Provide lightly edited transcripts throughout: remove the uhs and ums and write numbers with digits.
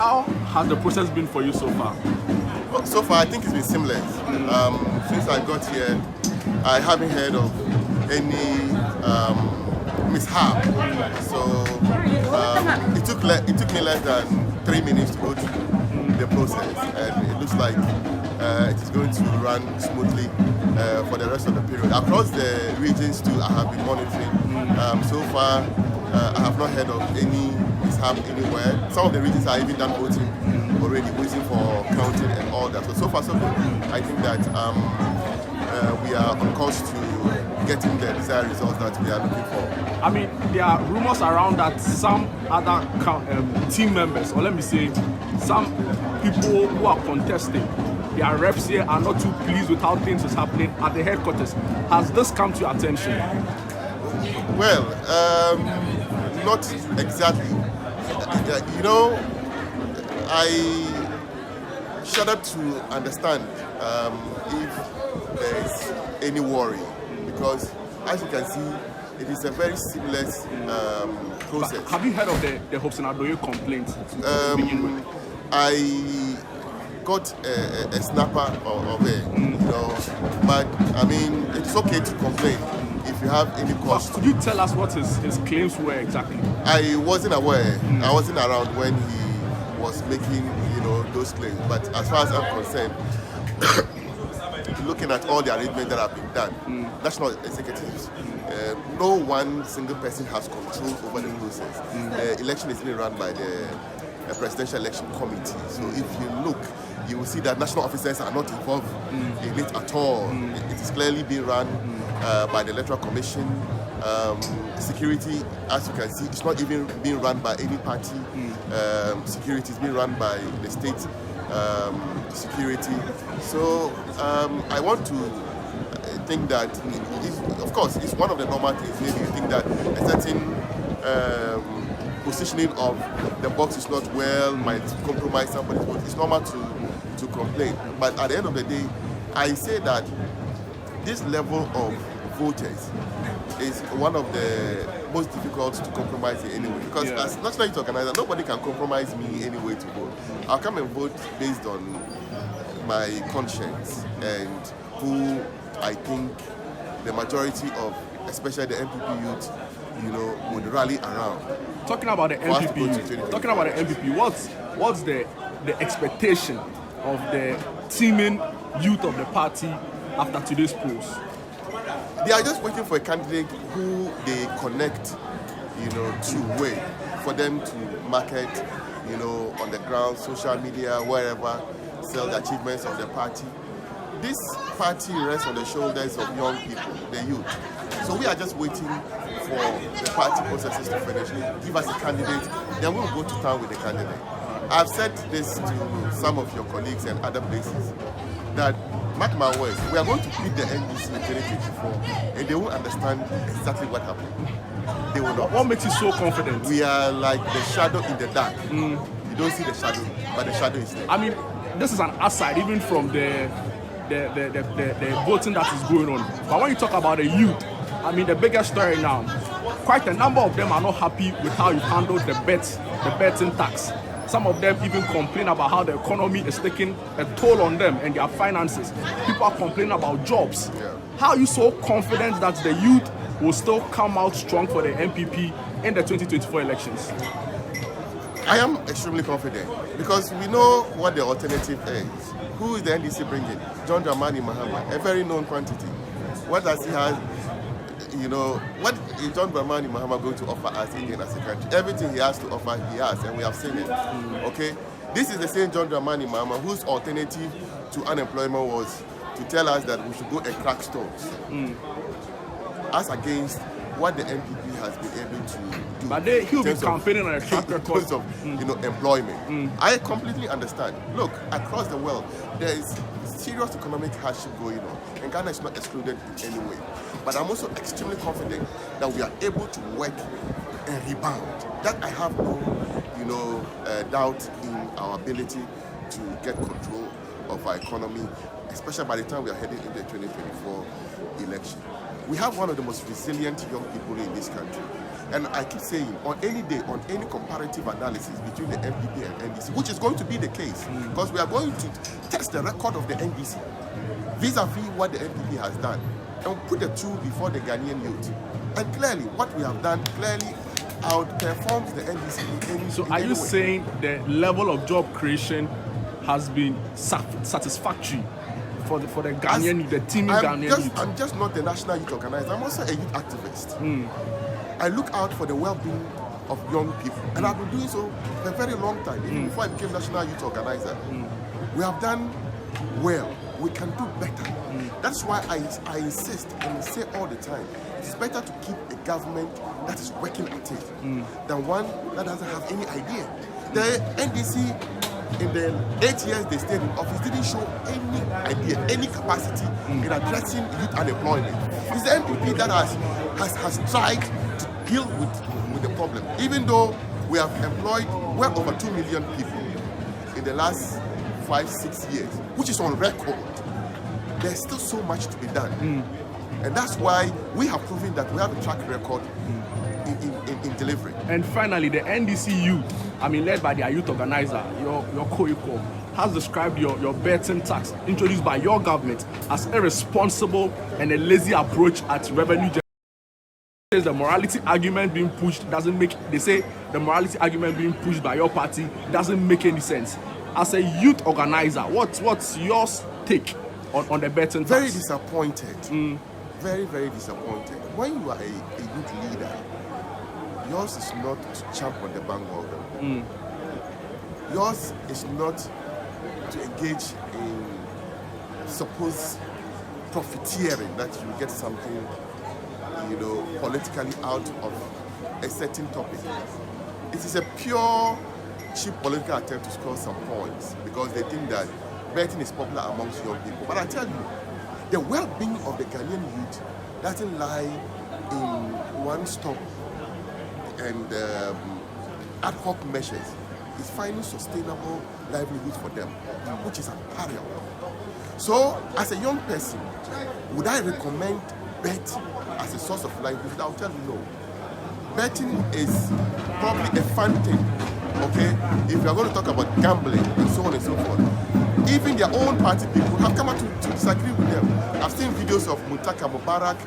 How has the process been for you so far? Well, so far, I think it's been seamless. Since I got here, I haven't heard of any mishap. So it took me less than 3 minutes to go through the process, and it looks like it is going to run smoothly for the rest of the period. Across the regions too, I have been monitoring. So far, I have not heard of any mishap anywhere. Some of the regions are even done voting already, waiting for counting and all that. So far so good. I think that we are on course to getting the desired results that we are looking for. I mean, there are rumors around that some other team members, or let me say, some people who are contesting, their reps here are not too pleased with how things is happening at the headquarters. Has this come to your attention? Well, not exactly. You know, I shudder to understand if there is any worry, because as you can see, it is a very seamless process. But have you heard of the Hobson Adoye complaint to begin with? I got a snapper of it, you know, but I mean, it's okay to complain if you have any cause. Could you tell us what his claims were exactly? I wasn't aware. I wasn't around when he was making, you know, those claims. But as far as I'm concerned, looking at all the arrangements that have been done, national executives, no one single person has control over the process. The election is being run by the Presidential Election Committee. So if you look, you will see that national officers are not involved in it at all. It is clearly being run by the Electoral Commission. Security, as you can see, it's not even being run by any party. Security is being run by the state security. So I want to think that, of course, it's one of the normal things. Maybe you think that a certain positioning of the box is not well, might compromise somebody's vote. It's normal to complain. But at the end of the day, I say that this level of voters is one of the most difficult to compromise in any way. Because as National Youth Organiser, nobody can compromise me any way to vote. I'll come and vote based on my conscience and who I think the majority of, especially the NPP Youth, you know, would rally around. Talking about the NPP, what's the expectation of the teaming youth of the party after today's polls? They are just waiting for a candidate who they connect, you know, to way for them to market, you know, on the ground, social media, wherever, sell the achievements of the party. This party rests on the shoulders of young people, the youth. So we are just waiting for the party processes to finish. Give us a candidate, then we'll go to town with the candidate. I've said this to some of your colleagues and other places, that, mark my words, we are going to beat the NDC in 2024, and they won't understand exactly what happened. They will not. What makes you so confident? We are like the shadow in the dark. You don't see the shadow, but the shadow is there. I mean, this is an aside even from the voting that is going on. But when you talk about the youth, I mean, the biggest story now, quite a number of them are not happy with how you handled the betting tax. Some of them even complain about how the economy is taking a toll on them and their finances. People are complaining about jobs. How are you so confident that the youth will still come out strong for the NPP in the 2024 elections? I am extremely confident because we know what the alternative is. Who is the NDC bringing? John Dramani Mahama, a very known quantity. What does he have? You know, what is John Dramani Mahama going to offer us again as a country? Everything he has to offer, he has, and we have seen it. Okay? This is the same John Dramani Mahama whose alternative to unemployment was to tell us that we should go and crack stores. As against what the NPP has been able to do. But he'll be campaigning on a track record. In terms of you know, employment. I completely understand. Look, across the world, there is serious economic hardship going on, and Ghana is not excluded in any way. But I'm also extremely confident that we are able to work and rebound. That I have no, you know, doubt in our ability to get control of our economy, especially by the time we are heading into the 2024 election. We have one of the most resilient young people in this country. And I keep saying, on any day, on any comparative analysis between the NPP and NDC, which is going to be the case, because we are going to test the record of the NDC vis-a-vis what the NPP has done, and put the two before the Ghanaian youth. And clearly, what we have done clearly outperforms the NDC in any So in are any you way. saying the level of job creation has been satisfactory for the Ghanaian, the teaming Ghanaian youth? I'm just not a national youth organizer. I'm also a youth activist. I look out for the well-being of young people, and I've been doing so for a very long time. Even before I became national youth organizer, we have done well. We can do better. That's why I insist and say all the time, it's better to keep a government that is working at it than one that doesn't have any idea. The NDC, in the 8 years they stayed in office, didn't show any idea, any capacity in addressing youth unemployment. It's the NPP that has tried to deal with the problem. Even though we have employed well over 2 million people in the last 5-6 years, which is on record, there's still so much to be done. And that's why we have proven that we have a track record in delivery. And finally, the NDC youth, led by their youth organizer, your co-equal, has described your betting tax introduced by your government as irresponsible and a lazy approach at revenue generation. The morality argument being pushed doesn't make, they say the morality argument being pushed by your party doesn't make any sense. As a youth organizer, what's your take on the betting tax? Very disappointed. Very, very disappointed. When you are a youth leader, yours is not to champ on the bandwagon. Yours is not to engage in supposed profiteering that you get something, politically out of a certain topic. It is a pure, cheap political attempt to score some points because they think that betting is popular amongst young people. But I tell you, the well-being of the Ghanaian youth doesn't lie in one-stop and ad hoc measures. It's finding sustainable livelihood for them, which is unparalleled. So, as a young person, would I recommend bet as a source of livelihood? I'll tell you no. Betting is probably a fun thing, okay? If you're going to talk about gambling and so on and so forth. Even their own party people have come out to disagree with them. I've seen videos of Muntaka Mubarak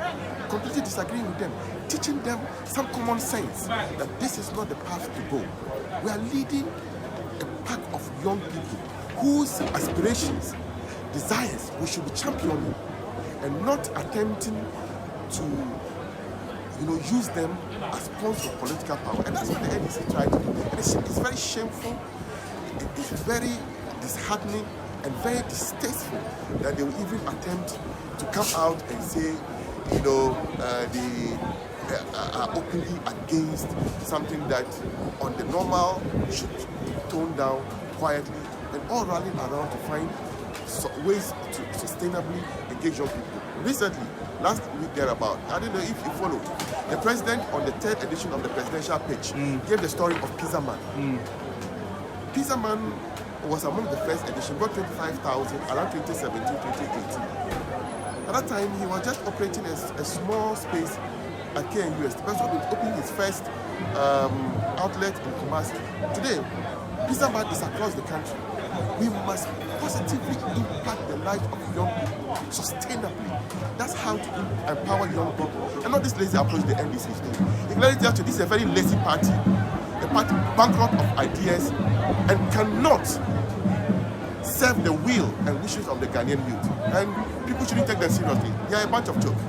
completely disagreeing with them, teaching them some common sense that this is not the path to go. We are leading a pack of young people whose aspirations, desires, we should be championing and not attempting to use them as pawns of political power. And that's what the NDC tried to do. And it's very shameful, it's very disheartening and very distasteful that they will even attempt to come out and say, they are openly against something that on the normal should be toned down quietly, and all rallying around to find ways to sustainably engage young people. Recently, last week thereabout, I don't know if you followed, the president on the 3rd edition of the presidential pitch gave the story of Pizza Man. Pizza Man was among the first edition, got 25,000 around 2017, 2018. At that time, he was just operating a small space at KNUS. The person was opening his first outlet in Kumasi. Today, Pizza Man is across the country. We must positively impact the life of young people sustainably. That's how to empower young people. And not this lazy approach the NDC is doing. In reality, actually, this is a very lazy party, a party bankrupt of ideas and cannot serve the will and wishes of the Ghanaian youth. And people shouldn't take them seriously. They are a bunch of jokes.